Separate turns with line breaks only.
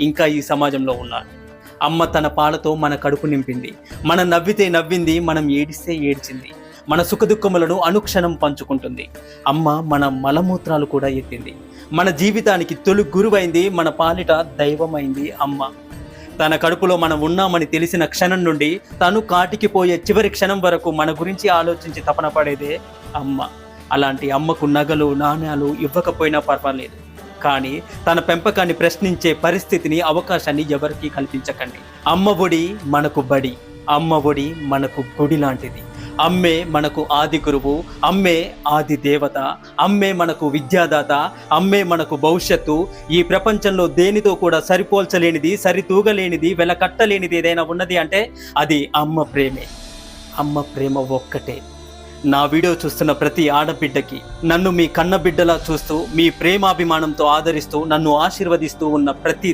ఇంకా ఈ సమాజంలో ఉన్నాడు. అమ్మ తన పాలతో మన కడుపు నింపింది, మనం నవ్వితే నవ్వింది, మనం ఏడిస్తే ఏడ్చింది, మన సుఖదుఖములను అనుక్షణం పంచుకుంటుంది. అమ్మ మన మలమూత్రాలు కూడా ఎత్తింది, మన జీవితానికి తొలి గురువైంది, మన పాలిట దైవమైంది అమ్మ. తన కడుపులో మనం ఉన్నామని తెలిసిన క్షణం నుండి తను కాటికి పోయే చివరి క్షణం వరకు మన గురించి ఆలోచించి తపన పడేదే అమ్మ. అలాంటి అమ్మకు నగలు నాణ్యాలు ఇవ్వకపోయినా పర్వాలేదు, కానీ తన పెంపకాన్ని ప్రశ్నించే పరిస్థితిని అవకాశాన్ని ఎవరికీ కల్పించకండి. అమ్మ ఒడి మనకు బడి, అమ్మ ఒడి మనకు గుడి లాంటిది. అమ్మే మనకు ఆది గురువు, అమ్మే ఆది దేవత, అమ్మే మనకు విద్యాదాత, అమ్మే మనకు భవిష్యత్తు. ఈ ప్రపంచంలో దేనితో కూడా సరిపోల్చలేనిది, సరితూగలేనిది, వెలకట్టలేనిది ఏదైనా ఉన్నది అంటే అది అమ్మ ప్రేమే. అమ్మ ప్రేమ ఒక్కటే. నా వీడియో చూస్తున్న ప్రతి ఆడబిడ్డకి, నన్ను మీ కన్నబిడ్డలా చూస్తూ మీ ప్రేమాభిమానంతో ఆదరిస్తూ నన్ను ఆశీర్వదిస్తూ ఉన్న ప్రతి